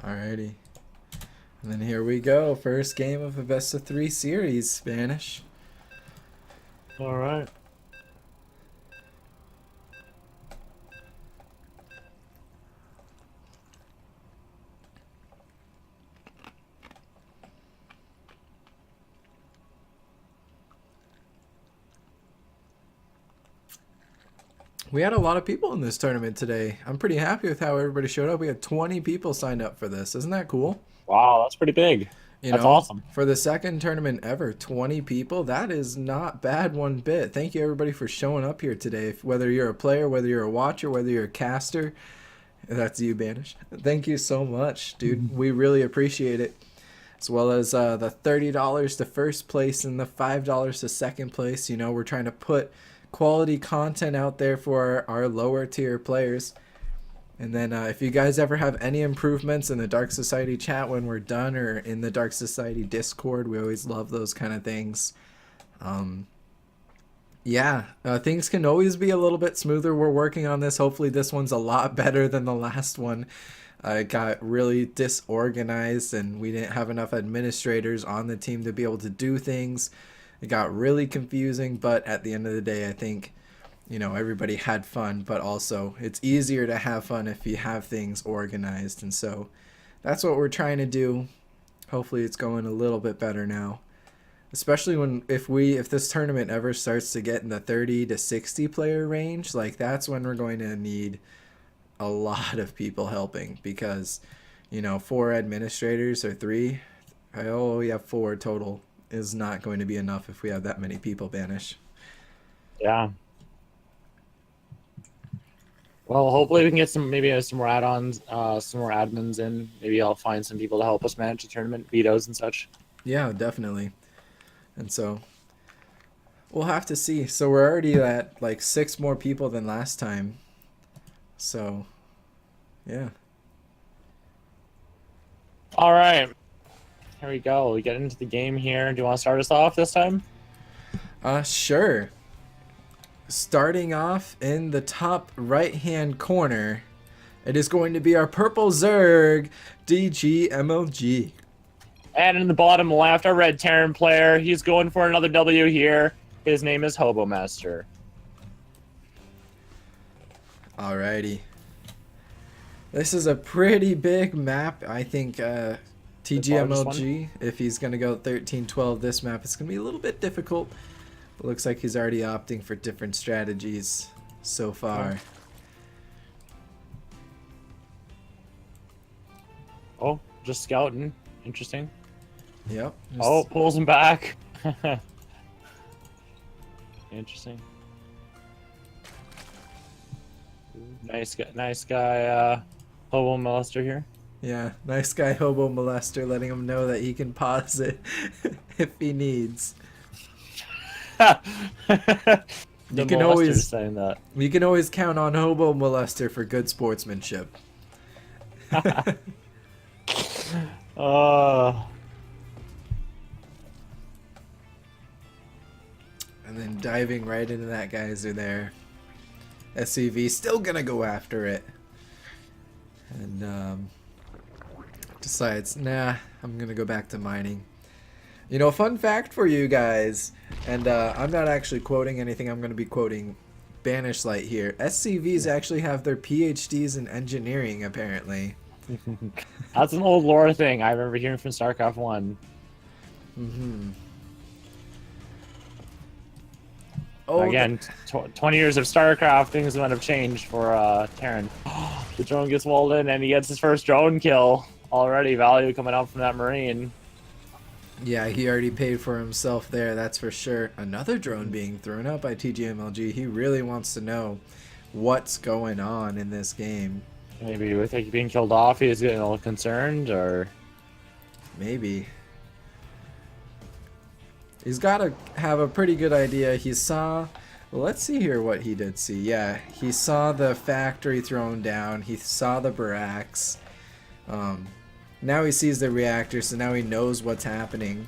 Alrighty. And then here we go. First game of a best of 3 series, Spanish. All right. We had a lot of people in this tournament today. I'm pretty happy with how everybody showed up. We had 20 people signed up for this. Isn't that cool? Wow, that's pretty big. You That's know, awesome. for the second tournament ever, 20 people. That is not bad one bit. Thank you everybody for showing up here today. Whether you're a player, whether you're a watcher, whether you're a caster, that's you, Banish. Thank you so much, dude. We really appreciate it. As well as the $30 to first place and the $5 to second place. You know, we're trying to put quality content out there for our lower tier players. And then if you guys ever have any improvements in the Dark Society chat when we're done, or in the Dark Society Discord, we always love those kind of things. Yeah, things can always be a little bit smoother. We're working on this. Hopefully this one's a lot better than the last one. It got really disorganized and we didn't have enough administrators on the team to be able to do things. It got really confusing, but at the end of the day, I think, you know, everybody had fun, but also it's easier to have fun if you have things organized. And so that's what we're trying to do. Hopefully it's going a little bit better now, especially if this tournament ever starts to get in the 30 to 60 player range. Like, that's when we're going to need a lot of people helping, because, you know, 4 administrators or 3, oh, we have 4 total, is not going to be enough if we have that many people, Banish. Yeah. Well, hopefully we can get some more add-ons, some more admins in. Maybe I'll find some people to help us manage the tournament, vetoes and such. Yeah, definitely. And so we'll have to see. So we're already at like 6 more people than last time. So, yeah. All right. Here we go. We get into the game here. Do you want to start us off this time? Sure. Starting off in the top right-hand corner, it is going to be our purple Zerg, DG. And in the bottom left, our red Terran player. He's going for another W here. His name is Hobo Master. Alrighty. This is a pretty big map. I think TGMLG, if he's going to go 13-12 this map, it's going to be a little bit difficult. It looks like he's already opting for different strategies so far. Oh, just scouting. Interesting. Yep. Oh, pulls him back. Interesting. Nice guy, Hobo Molester here. Yeah, nice guy Hobo Molester, letting him know that he can pause it if he needs. You can always saying that. You can always count on Hobo Molester for good sportsmanship. And then diving right into that geyser there. SCV still gonna go after it. And decides, nah, I'm gonna go back to mining. You know, fun fact for you guys, and I'm not actually quoting anything, I'm going to be quoting Banish Light here. SCVs actually have their PhDs in engineering, apparently. That's an old lore thing I remember hearing from StarCraft 1. Mm-hmm. Oh, again, 20 years of StarCraft, things might have changed for Terran. The drone gets walled in, and he gets his first drone kill. Already value coming out from that Marine. Yeah, he already paid for himself there, that's for sure. Another drone being thrown out by TGMLG. He really wants to know what's going on in this game. Maybe with like being killed off, he's getting a little concerned, or maybe. He's got to have a pretty good idea. He saw... Well, let's see here what he did see. Yeah, he saw the factory thrown down. He saw the barracks. Now he sees the reactor, so now he knows what's happening.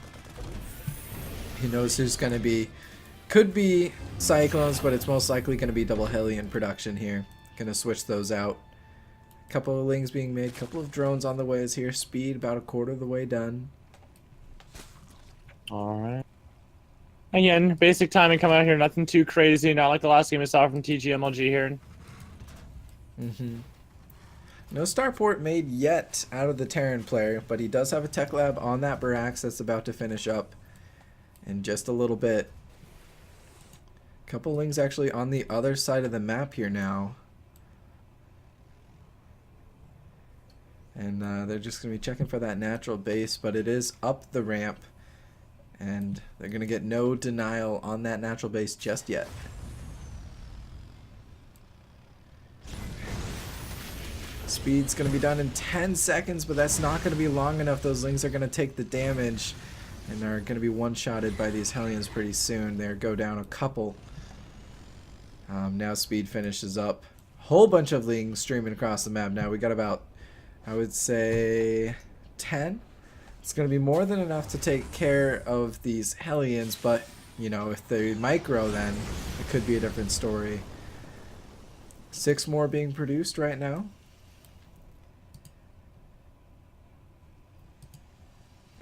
He knows there's going to be... Could be Cyclones, but it's most likely going to be double heli in production here. Going to switch those out. Couple of lings being made, couple of drones on the ways here. Speed about a quarter of the way done. All right. Again, basic timing coming out here. Nothing too crazy. Not like the last game we saw from TGMLG here. No starport made yet out of the Terran player, but he does have a tech lab on that Barax that's about to finish up in just a little bit. Couple lings actually on the other side of the map here now. And they're just going to be checking for that natural base, but it is up the ramp. And they're going to get no denial on that natural base just yet. Speed's going to be done in 10 seconds, but that's not going to be long enough. Those lings are going to take the damage and are going to be one-shotted by these Hellions pretty soon. They go down a couple. Now Speed finishes up. Whole bunch of lings streaming across the map now. We got about, I would say, 10. It's going to be more than enough to take care of these Hellions, but, you know, if they micro, then it could be a different story. 6 more being produced right now.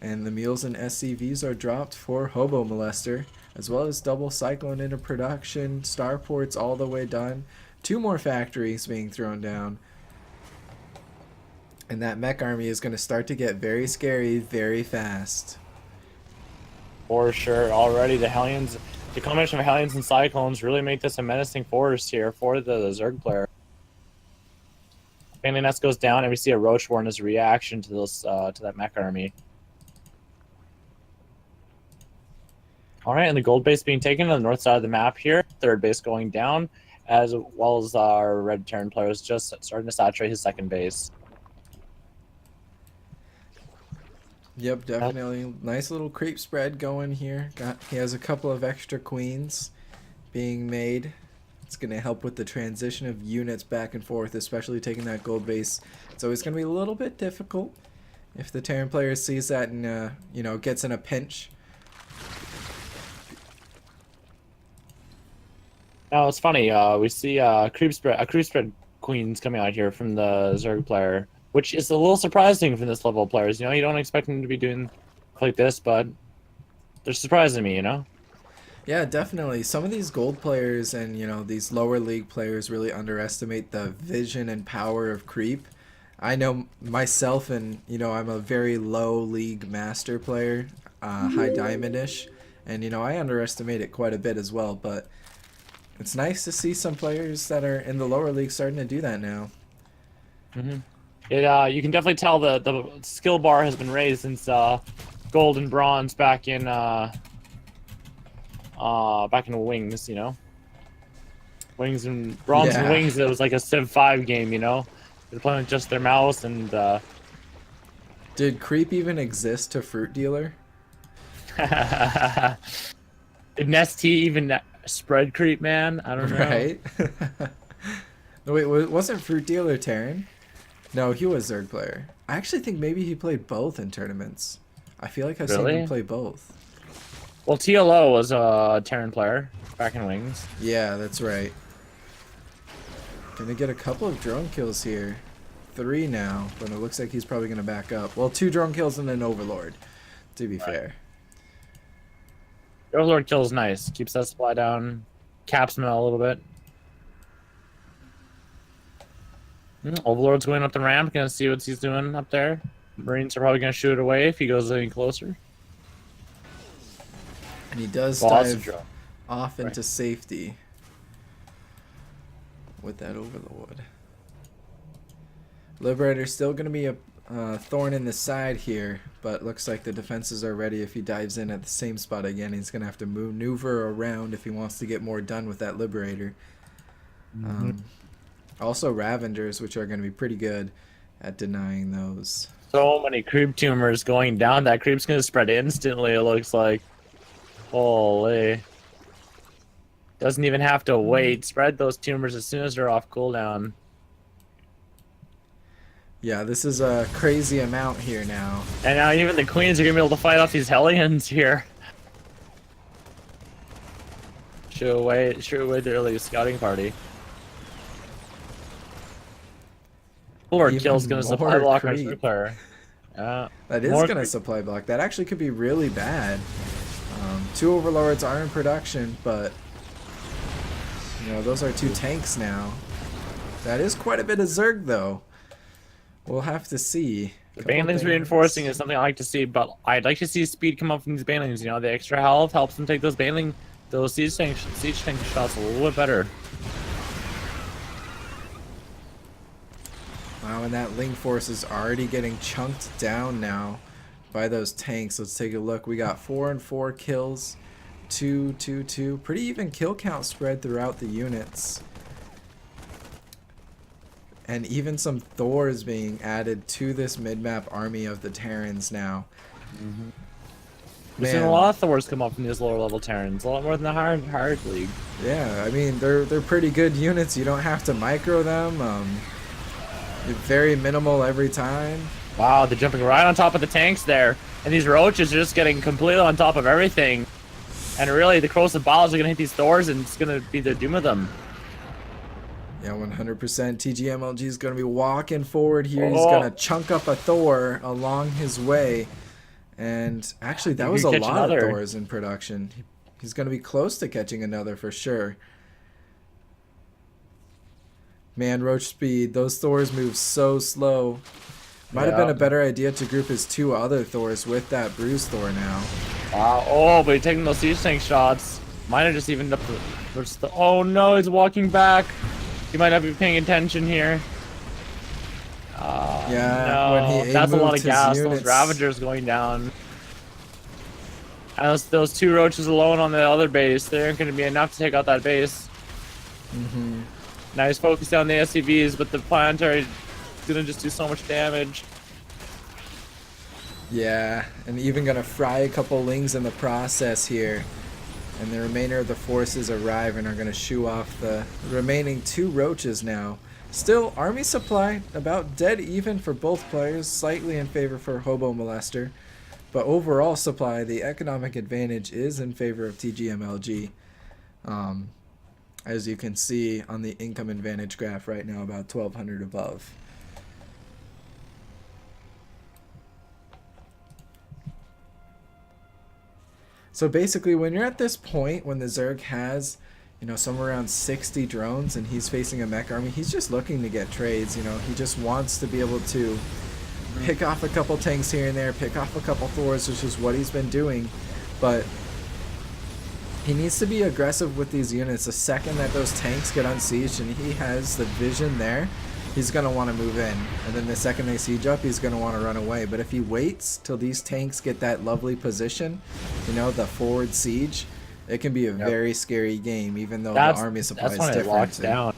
And the mules and SCVs are dropped for Hobo Molester, as well as double Cyclone into production, starports all the way done. 2 more factories being thrown down. And that mech army is going to start to get very scary very fast. For sure. Already the Hellions, the combination of Hellions and Cyclones really make this a menacing force here for the Zerg player. Family Nest goes down and we see a Roach Warren as a reaction to this to that mech army. Alright, and the gold base being taken on the north side of the map here. Third base going down, as well as our red Terran player is just starting to saturate his second base. Yep, definitely. Nice little creep spread going here. He has a couple of extra queens being made. It's going to help with the transition of units back and forth, especially taking that gold base. It's always going to be a little bit difficult if the Terran player sees that and, you know, gets in a pinch. Now it's funny. We see creep spread queens coming out here from the Zerg player, which is a little surprising from this level of players. You know, you don't expect them to be doing stuff like this, but they're surprising me. You know. Yeah, definitely. Some of these gold players and, you know, these lower league players really underestimate the vision and power of creep. I know myself, and, you know, I'm a very low league master player, high diamond-ish, and, you know, I underestimate it quite a bit as well, but it's nice to see some players that are in the lower league starting to do that now. You can definitely tell the skill bar has been raised since gold and bronze back in wings, you know. Wings and bronze and wings. It was like a Civ 5 game, you know. They're playing with just their mouse and. Did creep even exist to Fruit Dealer? Did Nesty even spread creep, man? I don't know. Right. No, wait, wasn't Fruit Dealer Terran? No, he was Zerg player. I actually think maybe he played both in tournaments. I feel like I've seen him play both. Well, TLO was a Terran player back in Wings. Yeah, that's right. Gonna get a couple of drone kills here. 3 now, but it looks like he's probably gonna back up. Well, 2 drone kills and an Overlord, to be fair. The Overlord kill is nice. Keeps that supply down. Caps him out a little bit. Overlord's going up the ramp. Gonna see what he's doing up there. Marines are probably gonna shoot it away if he goes any closer. And he does dive off into safety with that Overlord. Liberator's still going to be a thorn in the side here, but looks like the defenses are ready. If he dives in at the same spot again, he's going to have to maneuver around if he wants to get more done with that Liberator. Also Ravengers, which are going to be pretty good at denying those. So many creep tumors going down. That creep's going to spread instantly, it looks like. Holy. Doesn't even have to wait. Spread those tumors as soon as they're off cooldown. Yeah, this is a crazy amount here now. And now even the queens are going to be able to fight off these Hellions here. Shoot away the early scouting party. Lord Even kill's gonna supply more block our creep. circular. That is More going to creep. supply block. That actually could be really bad. 2 overlords are in production, but you know, those are 2 tanks now. That is quite a bit of Zerg, though. We'll have to see. The banelings reinforcing is something I like to see, but I'd like to see speed come up from these banelings. You know, the extra health helps them take those siege tank shots a little bit better. Wow, and that Link force is already getting chunked down now by those tanks. Let's take a look. We got 4 and 4 kills, 2, 2, 2. Pretty even kill count spread throughout the units. And even some Thors being added to this mid-map army of the Terrans now. We've seen a lot of Thors come up from these lower level Terrans, a lot more than the hard league. Yeah, I mean, they're pretty good units. You don't have to micro them. Very minimal every time. Wow, they're jumping right on top of the tanks there. And these roaches are just getting completely on top of everything. And really, the corrosive balls are going to hit these Thors, and it's going to be the doom of them. Yeah, 100%. TGMLG is going to be walking forward here. He's going to chunk up a Thor along his way. And actually, that was a lot of Thors in production. He's going to be close to catching another for sure. Man, Roach speed. Those Thors move so slow. Might have been a better idea to group his 2 other Thors with that Bruise Thor now. Wow. Oh, but he's taking those siege tank shots. Might have just evened up the... Oh no, he's walking back. He might not be paying attention here. Yeah, no. when he That's a lot of gas. Units. Those Ravagers going down. And those 2 roaches alone on the other base, they aren't going to be enough to take out that base. Now he's focused on the SCVs, but the Planetary is going to just do so much damage. Yeah, and even going to fry a couple Lings in the process here. And the remainder of the forces arrive and are going to shoo off the remaining 2 roaches now. Still, army supply about dead even for both players, slightly in favor for Hobo Molester. But overall supply, the economic advantage is in favor of TGMLG. As you can see on the income advantage graph right now, about 1,200 above. So basically, when you're at this point, when the Zerg has, you know, somewhere around 60 drones and he's facing a mech army, he's just looking to get trades. You know, he just wants to be able to pick off a couple tanks here and there, pick off a couple Thors, which is what he's been doing. But he needs to be aggressive with these units. The second that those tanks get unsieged and he has the vision there, he's going to want to move in. And then the second they siege up, he's going to want to run away. But if he waits till these tanks get that lovely position, you know, the forward siege, it can be a very scary game, even though the army supply is different. That's when it locks down.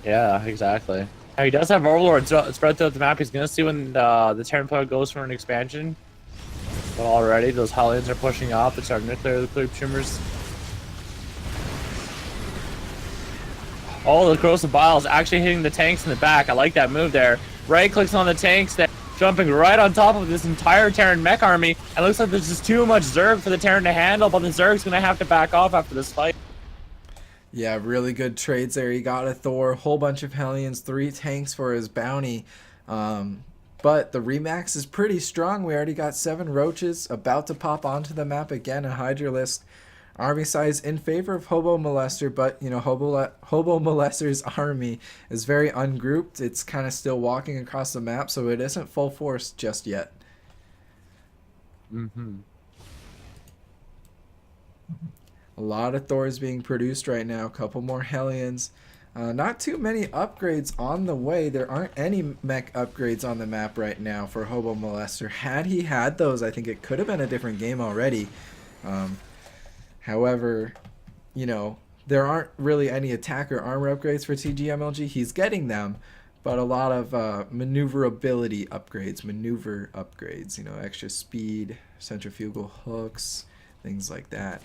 Yeah, exactly. Now, he does have Overlord spread throughout the map. He's going to see when the Terran player goes for an expansion. But already, those Hellions are pushing up. They're starting to clear the creep trimmers. Oh, the corrosive bile is actually hitting the tanks in the back. I like that move there. Right clicks on the tanks, that jumping right on top of this entire Terran mech army. It looks like there's just too much Zerg for the Terran to handle, but the Zerg's going to have to back off after this fight. Yeah, really good trades there. He got a Thor, whole bunch of Hellions, 3 tanks for his bounty. But the Remax is pretty strong. We already got 7 Roaches about to pop onto the map again. A Hydralisk army size in favor of Hobo Molester, but you know, Hobo Molester's army is very ungrouped. It's kind of still walking across the map, so it isn't full force just yet. A lot of Thors being produced right now. A couple more Hellions. Not too many upgrades on the way. There aren't any mech upgrades on the map right now for Hobo Molester. Had he had those, I think it could have been a different game already. However, you know, there aren't really any attack or armor upgrades for TGMLG. He's getting them, but a lot of maneuverability upgrades, you know, extra speed, centrifugal hooks, things like that.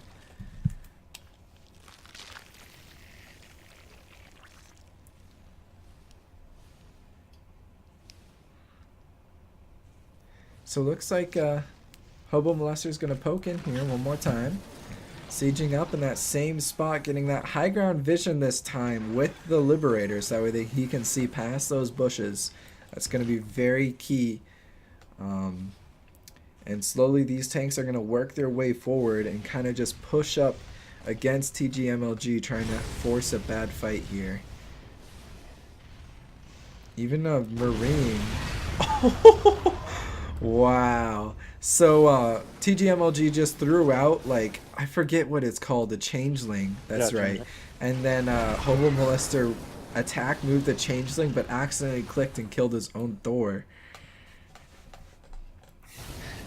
So looks like Hobo Molester's going to poke in here one more time. Sieging up in that same spot, getting that high ground vision this time with the Liberators. That way he can see past those bushes. That's going to be very key. And slowly these tanks are going to work their way forward and kind of just push up against TGMLG, trying to force a bad fight here. Even a Marine. Wow. So TGMLG just threw out, like, I forget what it's called, a changeling. That's Yeah, right. changeling. And then Hobo Molester attack moved the changeling, but accidentally clicked and killed his own Thor.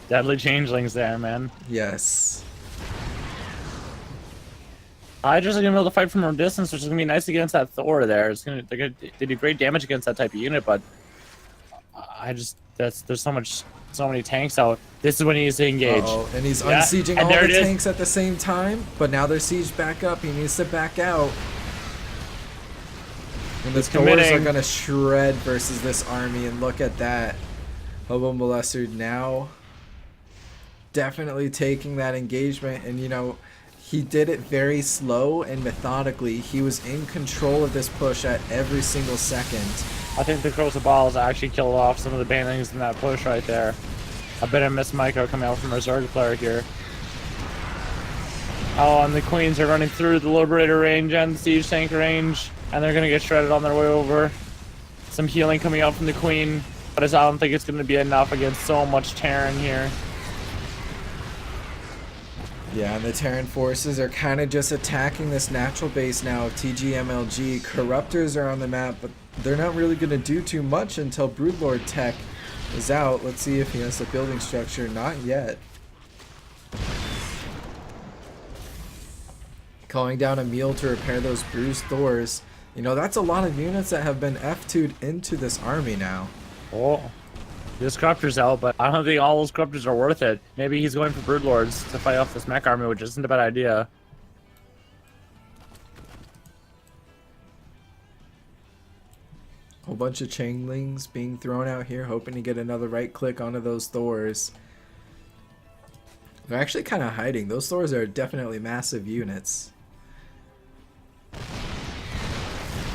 Deadly changelings there, man. Yes. Hydras are gonna be able to fight from a distance, which is gonna be nice against that Thor there. They do great damage against that type of unit, but there's so many tanks out. This is when he needs to engage. Uh-oh. And he's Yeah, unsieging and all there the it is. tanks at the same time, but now they're sieged back up. He needs to back out. And the He's Thors are committing. gonna shred versus this army, and look at that. Hobo Molester now definitely taking that engagement, and you know, he did it very slow and methodically. He was in control of this push at every single second. I think the Crows of Balls actually killed off some of the bandings in that push right there. A bit of Miss Micro coming out from our Zerg player here. Oh, and the Queens are running through the Liberator range and the Siege Tank range, and they're gonna get shredded on their way over. Some healing coming out from the Queen, but I don't think it's gonna be enough against so much Terran here. Yeah, and the Terran forces are kind of just attacking this natural base now of TGMLG. Corruptors are on the map, but they're not really going to do too much until Broodlord Tech is out. Let's see if he has a building structure. Not yet. Calling down a meal to repair those bruised Thors. You know, that's a lot of units that have been F2'd into this army now. Oh, there's corruptors out, but I don't think all those corruptors are worth it. Maybe he's going for Broodlords to fight off this mech army, which isn't a bad idea. Whole bunch of changelings being thrown out here, hoping to get another right click onto those Thors. They're actually kind of hiding. Those Thors are definitely massive units.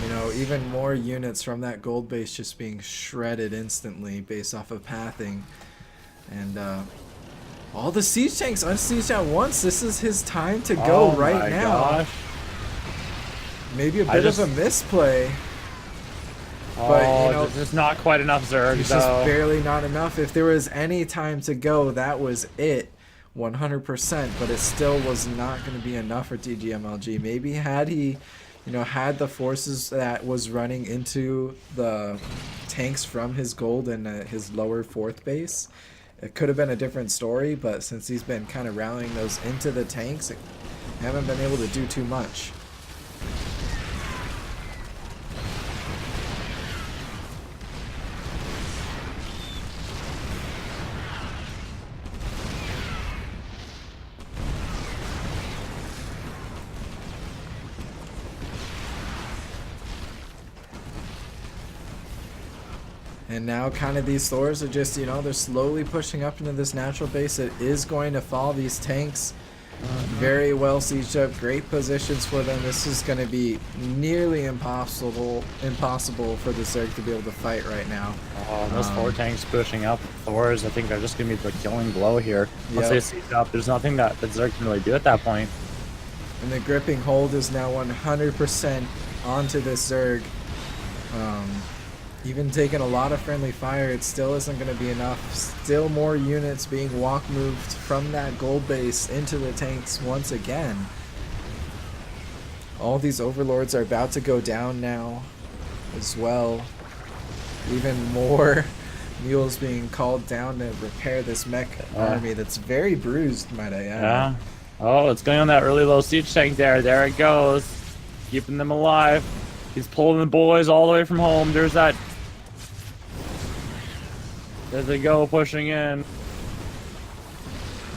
You know, even more units from that gold base just being shredded instantly based off of pathing. And all the siege tanks unsieged at once. This is his time to go Oh right my now. gosh. Maybe a bit of a misplay. Oh, But, you know, there's just not quite enough Zerg, It's though. just barely not enough. If there was any time to go, that was it. 100%, but it still was not going to be enough for TGMLG. Maybe had he, you know, had the forces that was running into the tanks from his gold and his lower fourth base, it could have been a different story, but since he's been kind of rallying those into the tanks, haven't been able to do too much. And now kind of these Thors are just, you know, they're slowly pushing up into this natural base. It is going to fall. These tanks very well sieged up. Great positions for them. This is going to be nearly impossible for the Zerg to be able to fight right now. Oh, those four tanks pushing up. Thors, I think, are just going to be the killing blow here. Once Yep. they siege up, there's nothing that Zerg can really do at that point. And the gripping hold is now 100% onto this Zerg. Even taking a lot of friendly fire, it still isn't going to be enough. Still more units being walk moved from that gold base into the tanks once again. All these overlords are about to go down now as well. Even more mules being called down to repair this mech army that's very bruised, might I add. Yeah. Oh, it's going on that early low siege tank there. There it goes. Keeping them alive. He's pulling the boys all the way from home. There's that. There they go, pushing in.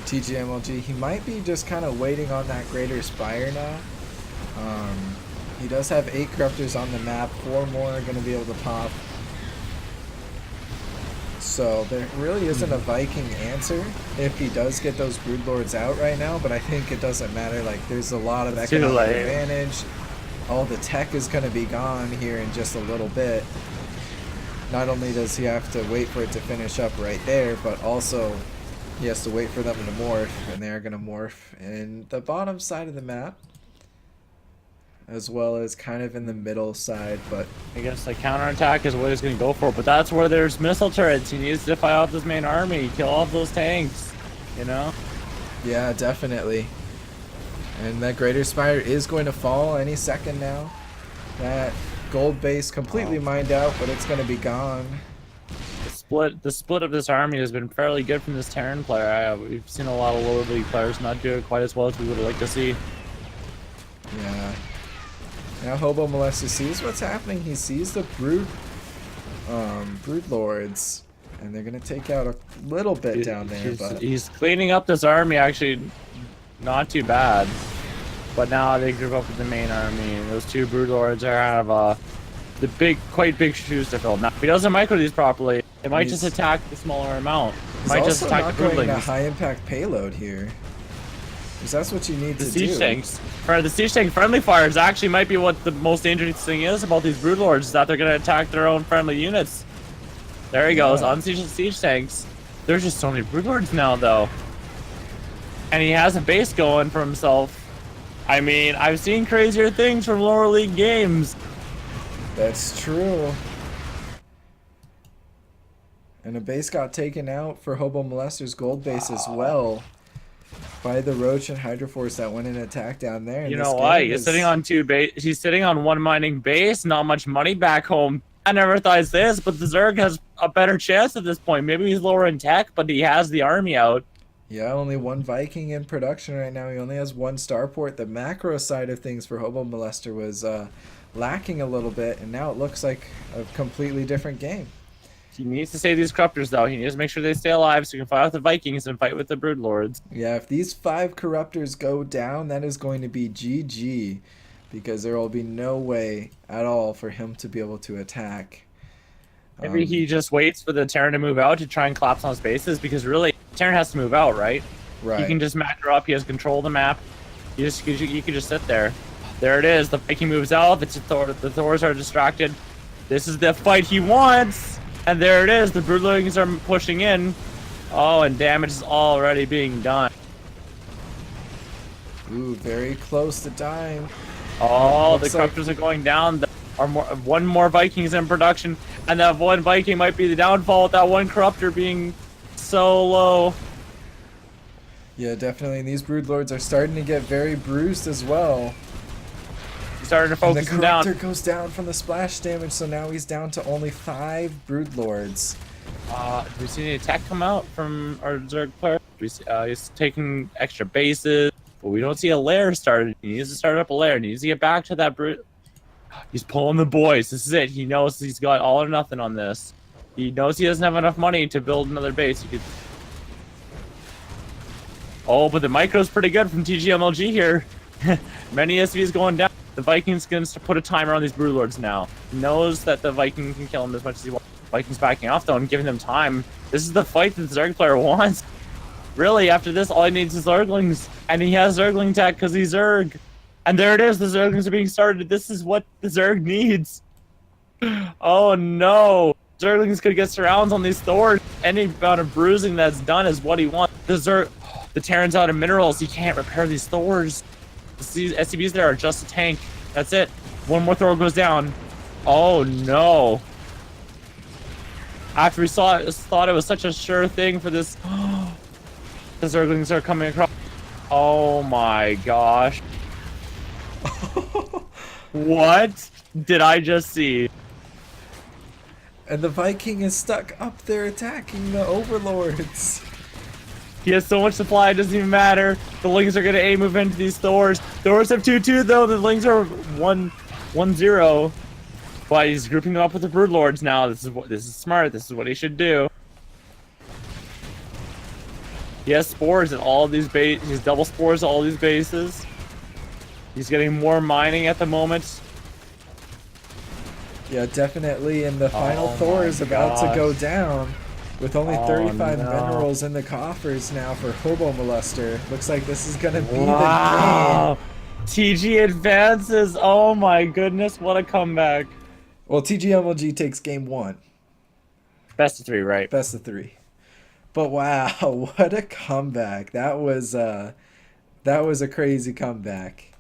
TGMLG, he might be just kind of waiting on that greater spire now. He does have 8 corruptors on the map. 4 more are going to be able to pop. So there really isn't a Viking answer if he does get those Broodlords out right now, but I think it doesn't matter. Like, there's a lot of It's too economic late. advantage. All the tech is going to be gone here in just a little bit. not only does he have to wait for it to finish up right there, but also he has to wait for them to morph, and they're going to morph in the bottom side of the map, as well as kind of in the middle side, but I guess the counterattack is what he's going to go for, but that's where there's missile turrets. He needs to fight off this main army, kill off those tanks, you know? yeah, definitely. And that Greater Spire is going to fall any second now. That gold base completely mined out, but it's going to be gone. The split of this army has been fairly good from this Terran player. We've seen a lot of lower league players not do it quite as well as we would like to see. Yeah. Now Hobo Molester sees what's happening. He sees the brood lords, and they're gonna take out a little bit down there. But He's cleaning up this army, actually, not too bad. But now they group up with the main army, and those two brood lords are out of quite big shoes to fill. Now, if he doesn't micro these properly, it might just attack the smaller amount. he's Might also just attack not the going to broodlings. high impact payload here, because that's what you need The to siege do. tanks. For the siege tank friendly fires actually might be what the most dangerous thing is about these brood lords, is that they're going to attack their own friendly units. There he goes, on siege tanks. There's just so many brood lords now, though. And he has a base going for himself. I mean, I've seen crazier things from lower league games. That's true. And a base got taken out for Hobo Molester's gold base as well by the Roach and Hydroforce that went and attacked down there. And You this know game what? He's is- sitting on he's sitting on one mining base, not much money back home. I never thought it's this, but the Zerg has a better chance at this point. Maybe he's lower in tech, but he has the army out. Yeah, only one Viking in production right now. He only has one starport. The macro side of things for Hobo Molester was lacking a little bit, and now it looks like a completely different game. He needs to save these corruptors, though. He needs to make sure they stay alive so he can fight with the Vikings and fight with the brood lords. Yeah, if these 5 corruptors go down, that is going to be GG, because there will be no way at all for him to be able to attack. Maybe he just waits for the Terran to move out to try and collapse on his bases, because really, Terran has to move out, right? Right. He can just macro up. He has control of the map. You can just sit there. There it is. The Viking moves out. The Thors are distracted. This is the fight he wants. And there it is. The broodlings are pushing in. Oh, and damage is already being done. Ooh, very close to dying. Oh, the Looks like- corruptors are going down. One more Vikings in production, and that one Viking might be the downfall with that one corruptor being so low. Yeah, definitely. And these broodlords are starting to get very bruised as well. He's starting to And focus the him down. corruptor goes down from the splash damage, so now he's down to only 5 broodlords. Do we see any attack come out from our Zerg player? Do we see, he's taking extra bases, but we don't see a lair started. He needs to start up a lair. He needs to get back to that brute. He's pulling the boys. This is it. He knows he's got all or nothing on this. He knows he doesn't have enough money to build another base. He could... Oh, but the micro's pretty good from TGMLG here. Many SVs going down. The Vikings going to put a timer on these broodlords now. He knows that the Viking can kill him as much as he wants. Vikings backing off though and giving them time. This is the fight that the Zerg player wants. Really, after this, all he needs is Zerglings. And he has Zergling tech because he's Zerg. And there it is, the Zerglings are being started. This is what the Zerg needs. Oh no. Zerglings could get surrounds on these Thors. Any amount of bruising that's done is what he wants. The Terran's out of minerals. He can't repair these Thors. The SCVs there are just a tank. That's it. One more Thor goes down. Oh no. After we thought it was such a sure thing for this. The Zerglings are coming across. Oh my gosh. What did I just see? And the Viking is stuck up there attacking the overlords. He has so much supply, it doesn't even matter. The Lings are gonna A move into these Thors. Thors have 2-2 though, the Lings are 1-0. But he's grouping them up with the Broodlords now. This is smart, this is what he should do. He has spores at all these bases. He's double spores at all these bases. He's getting more mining at the moment. Yeah, definitely. And the final Oh Thor my is about to go down with only Oh, 35 no. minerals in the coffers now for Hobo Molester. Looks like this is going to be Wow. TG advances. Oh my goodness, what a comeback. the game. Well, TGMLG takes game 1. Best of three, right? Best of three. But wow, what a comeback! That was a crazy comeback.